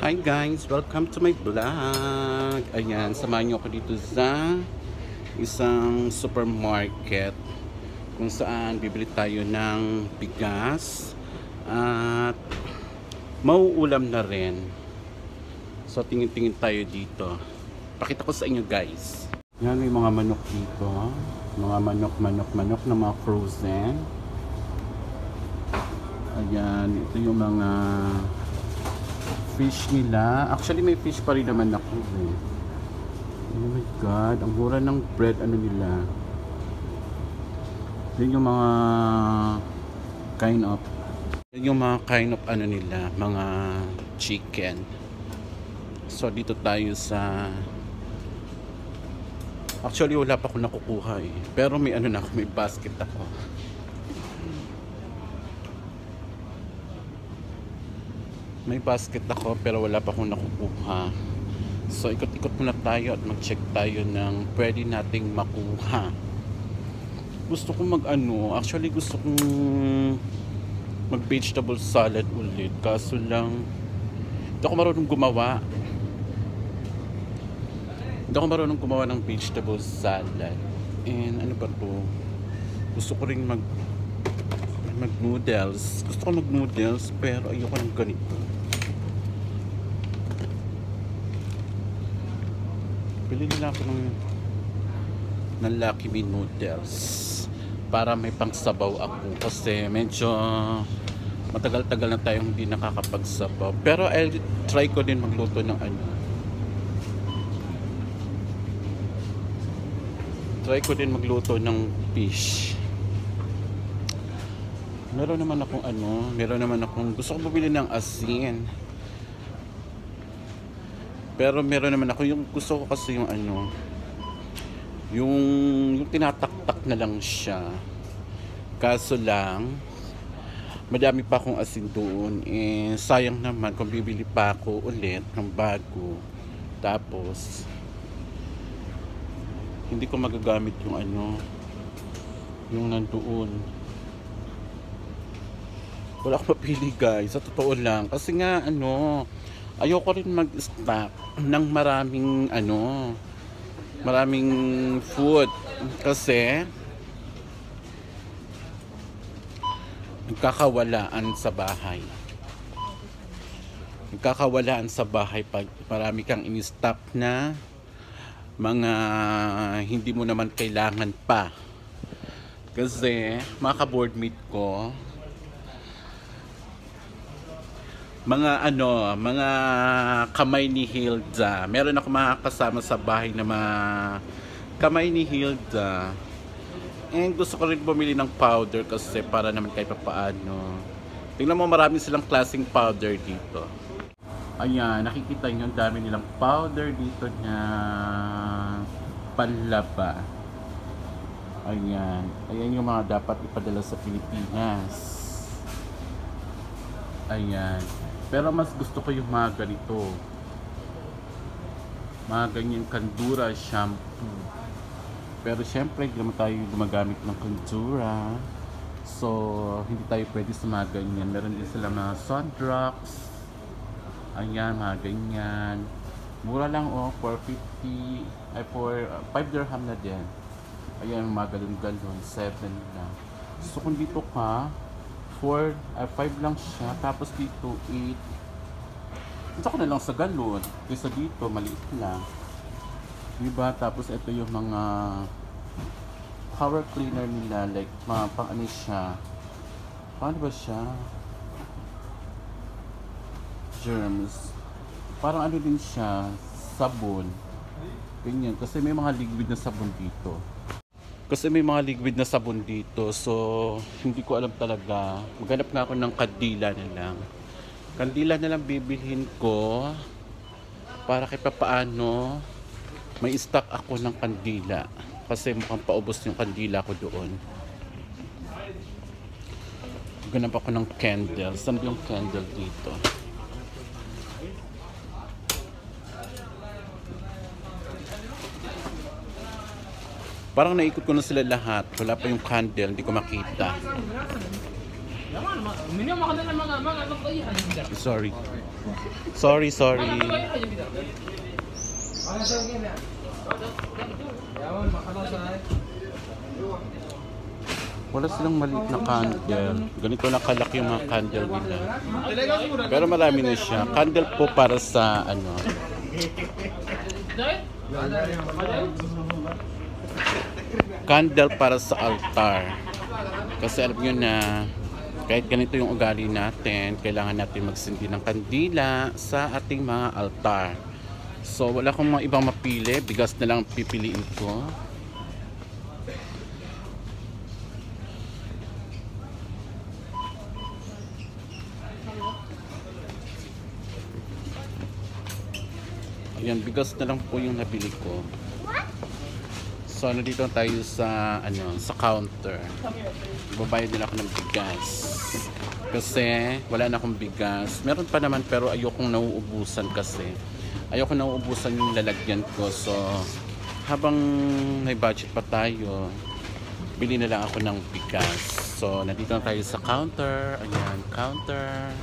Hi guys! Welcome to my vlog! Ayan, samahan niyo ako dito sa isang supermarket kung saan bibili tayo ng bigas at mauulam na rin. So tingin-tingin tayo dito. Pakita ko sa inyo guys. Yan, may mga manok dito. Mga manok na mga frozen. Ayan, ito yung mga fish nila. Actually, may fish pa rin naman ako eh. Oh my God, ang mura ng bread, ano nila. Yun yung mga kind of ano nila, mga chicken. So, dito tayo sa... Actually, wala pa ako nakukuha eh. Pero may ano na ako, may basket ako. May basket ako pero wala pa akong nakukuha. So ikot-ikot muna tayo at mag-check tayo ng pwede nating makuha. Gusto kong actually gusto kong mag vegetable salad ulit. Kaso lang hindi ako marunong gumawa. Ng vegetable salad. And ano pa to? Gusto ko ring mag noodles. Gusto ko mag noodles pero ayoko ng ganito. Bili nila ako ng Lucky Me noodles para may pangsabaw ako kasi medyo matagal-tagal na tayong hindi nakakapagsabaw. Pero I'll try ko din magluto ng fish. Meron naman akong gusto ko bumili ng asin. Pero meron naman ako yung gusto ko kasi yung tinataktak na lang siya. Kaso lang madami pa akong asin doon. Eh sayang naman kung bibili pa ako ulit ng bago. Tapos hindi ko magagamit yung nandoon. Wala akong mapili guys, sa totoo lang. Kasi nga ayoko rin mag-stock ng maraming food. Kasi nagkakawalaan sa bahay pag marami kang in-stock na mga hindi mo naman kailangan pa. Kasi mga ka-boardmate ko, mga kamay ni Hilda. Meron ako makakasama sa bahay na mga kamay ni Hilda. And gusto ko rin bumili ng powder kasi para naman kahit paano. Tingnan mo, marami silang klaseng powder dito. Ayan, nakikita nyo, ang dami nilang powder dito na panlaba. Ayan yung mga dapat ipadala sa Pilipinas. Ayan. Pero mas gusto ko yung mga ganito. Mga ganyan Kandura shampoo. Pero syempre, hindi naman tayo gumagamit ng Kandura. So, hindi tayo pwede sa mga ganyan. Meron din sila mga Sundrox. Ayan, mga ganyan. Mura lang 450. Ay, 5 dirham na din. Ayan, mga galon-galon. 7 lang. So, kung dito ka, 5 lang siya, tapos dito 8. Ito ko na lang sa galon kaysa dito maliit lang, diba? Tapos ito yung mga power cleaner nila, like mga paano siya, paano ba siya, germs, parang din siya, sabon, ganyan. Kasi may mga liquid na sabon dito. So, hindi ko alam talaga. Maghanap nga ako ng kandila na lang bibilhin ko para kahit paano may stock ako ng kandila. Kasi mukhang paubos yung kandila ko doon. Maghanap ako ng candle. Saan yung candle dito? Parang naikot ko na sila lahat. Wala pa yung candle, hindi ko makita. Sorry. Sorry. Wala silang maliit na candle. Ganito na kalaki yung mga candle nila. Pero marami na siya. Candle po para sa ano. Candle para sa altar. Kasi alam nyo na kahit ganito yung ugali natin, kailangan natin magsindi ng kandila sa ating mga altar. So wala akong mga ibang mapili. Bigas na lang pipiliin ko. Ayan, bigas na lang po yung nabili ko. So, nandito tayo sa, sa counter. Babayad nila ako ng bigas. Kasi, wala na akong bigas. Meron pa naman, pero ayokong nauubusan kasi. Ayokong nauubusan yung lalagyan ko. So, habang may budget pa tayo, bili na lang ako ng bigas. So, nandito na tayo sa counter. Ayan, counter.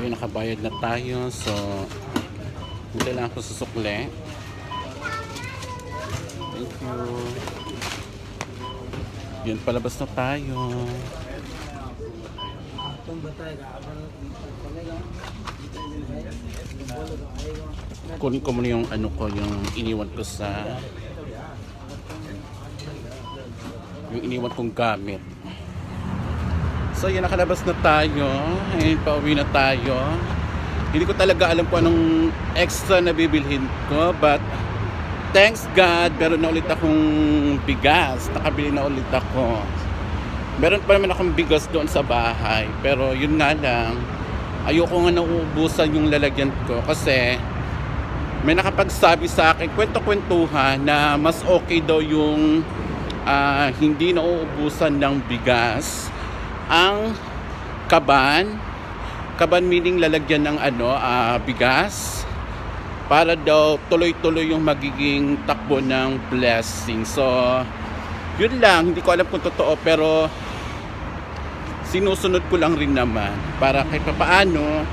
Ayun, nakabayad na tayo. So, hindi lang ako susukle. Thank you. Yan, palabas na tayo. Kunin ko muna yung yung iniwan ko sa yung iniwan kong gamit. So yan, nakalabas na tayo. Ayun, pauwi na tayo. Hindi ko talaga alam kung anong extra na bibilhin ko, but thanks God, meron na ulit akong bigas. Nakabili na ulit ako. Meron pa naman akong bigas doon sa bahay, pero yun nga lang, ayoko nga nauubusan yung lalagyan ko kasi may nakapagsabi sa akin, kwento-kwentuhan, na mas okay daw yung hindi nauubusan ng bigas ang kaban meaning lalagyan ng bigas para daw tuloy-tuloy yung magiging takbo ng blessing. So yun lang, hindi ko alam kung totoo, pero sinusunod ko lang rin naman para kahit paano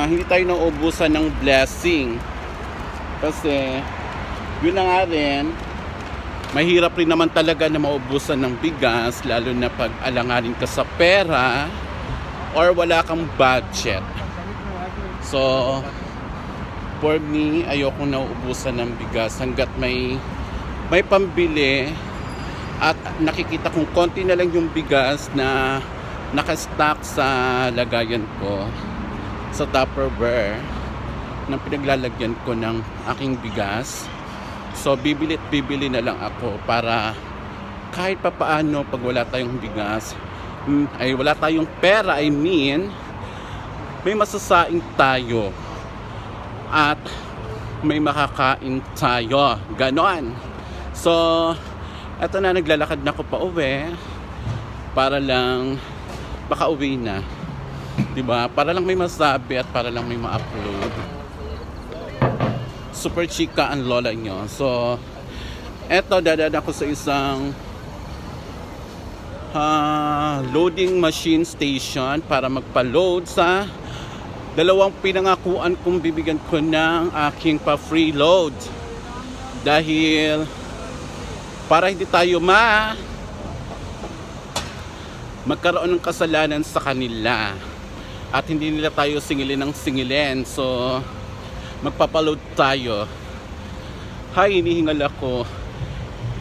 hindi tayo nauubusan ng blessing. Kasi yun na nga rin, mahirap rin naman talaga na maubusan ng bigas, lalo na pag alanganin ka sa pera or wala kang budget. So, for me, ayoko na ubusan ng bigas hanggat may pambili at nakikita kong konti na lang yung bigas na nakastock sa lagayan ko sa Tupperware na pinaglalagyan ko ng aking bigas. So bibili na lang ako para kahit papaano pag wala tayong bigas, ay wala tayong pera, may masasaing tayo at may makakain tayo, ganon. So eto na, naglalakad na ako pa uwi para lang makauwi na, diba? Para lang may masabi at para lang may ma-upload. Super chika ang lola nyo. So eto, dadaan ako sa isang loading machine station para magpa-load sa dalawang pinangakuan kong bibigyan ko ng aking pa-free load, dahil para hindi tayo magkaroon ng kasalanan sa kanila at hindi nila tayo singilin ng singilin. So magpapaload tayo. Hay, hinihingal ako.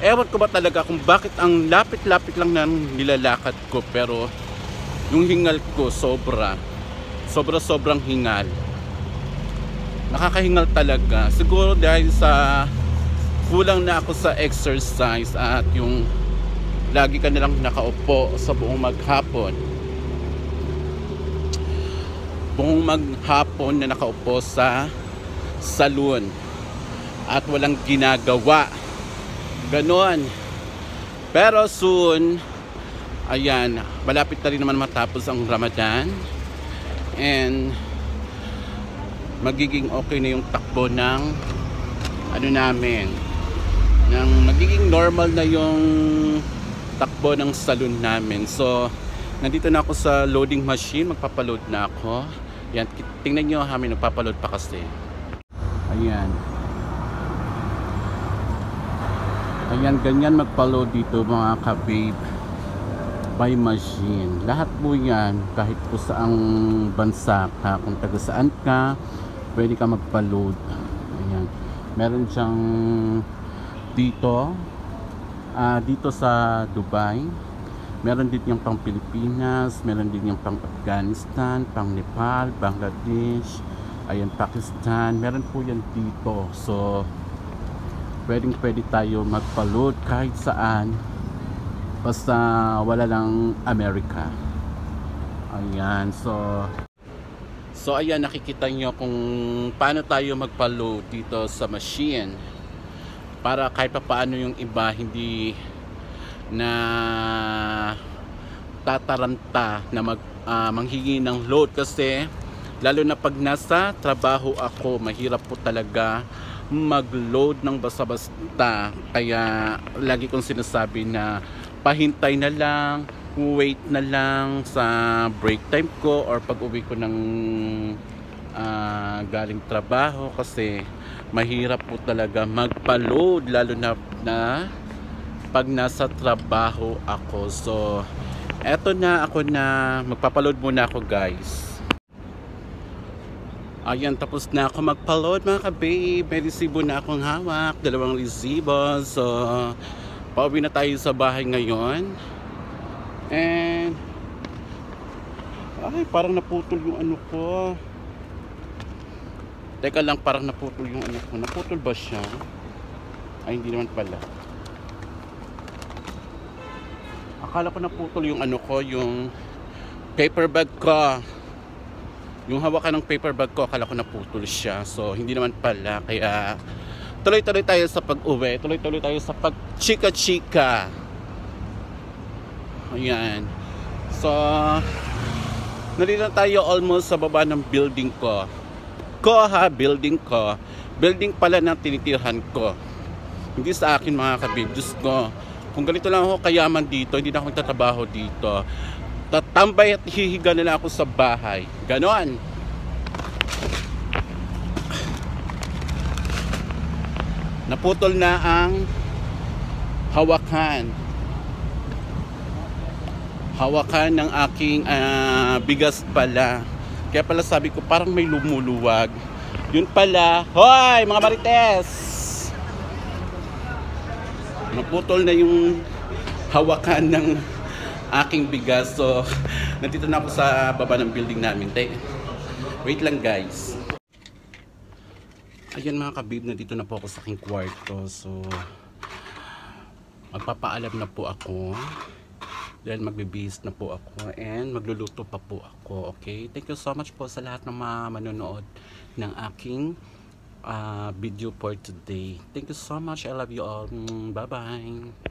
Ewan ko ba talaga kung bakit ang lapit-lapit lang ng nilalakad ko, pero yung hingal ko sobrang hingal. Nakakahingal talaga. Siguro dahil sa kulang na ako sa exercise at yung lagi ka nalang nakaupo sa buong maghapon na nakaupo sa salon at walang ginagawa, ganon. Pero soon, ayan, malapit na rin naman matapos ang Ramadan and magiging okay na yung takbo ng namin, ng magiging normal na yung takbo takbo ng salon namin. So, nandito na ako sa loading machine. Magpapaload na ako. Yan, tingnan nyo ha, may nagpapaload pa kasi. Ayan. Ayan, ganyan magpaload dito mga ka-babe. By machine. Lahat po yan, kahit po saang bansa ka, kung taga saan ka, pwede ka magpa-load. Ayan. Meron siyang dito sa Dubai. Meron din yung pang Pilipinas, meron din yung pang Afghanistan, pang Nepal, Bangladesh, ayan, Pakistan. Meron po yan dito. So, pwede tayo magpa-load kahit saan. Basta wala lang Amerika. Ayan, so ayan, nakikita nyo kung paano tayo magpa-load dito sa machine. Para kahit pa paano yung iba hindi na tataranta na manghingi ng load. Kasi lalo na pag nasa trabaho ako, mahirap po talaga mag-load ng basta-basta. Kaya lagi kong sinasabi na pahintay na lang, wait na lang sa break time ko or pag uwi ko ng galing trabaho, kasi mahirap po talaga magpa-load lalo na pag nasa trabaho ako. So eto na, ako na magpapaload muna ako guys. Ayan, tapos na ako magpa-load mga ka-babe. May resibo na akong hawak, 2 resibo. So pauwi na tayo sa bahay ngayon. And ay, parang naputol yung ano ko. Teka lang, parang naputol yung ano ko. Naputol ba siya? Ay, hindi naman pala. Akala ko naputol yung ano ko, yung paper bag ko. Yung hawakan ng paper bag ko, akala ko naputol siya. So, hindi naman pala. Kaya, tuloy-tuloy tayo sa pag-uwi. Tuloy-tuloy tayo sa pag-chika-chika. Ayan. So, nandito tayo almost sa baba ng building ko. Building ko. Building pala na tinitirhan ko. Hindi sa akin mga kabib. Diyos ko. Kung ganito lang ako kayaman dito, hindi na ako magtatrabaho dito. Tatambay at hihiga na lang ako sa bahay. Ganon. Naputol na ang hawakan ng aking bigas pala. Kaya pala sabi ko parang may lumuluwag. Yun pala, hoy mga marites, naputol na yung hawakan ng aking bigas. So nandito na ako sa baba ng building namin. Wait lang guys. Ayan mga kabib, nandito na po ako sa aking kwarto. So magpapaalam na po ako. Then magbibihis na po ako and magluluto pa po ako. Okay? Thank you so much po sa lahat ng mga manonood ng aking video for today. Thank you so much. I love you all. Bye bye.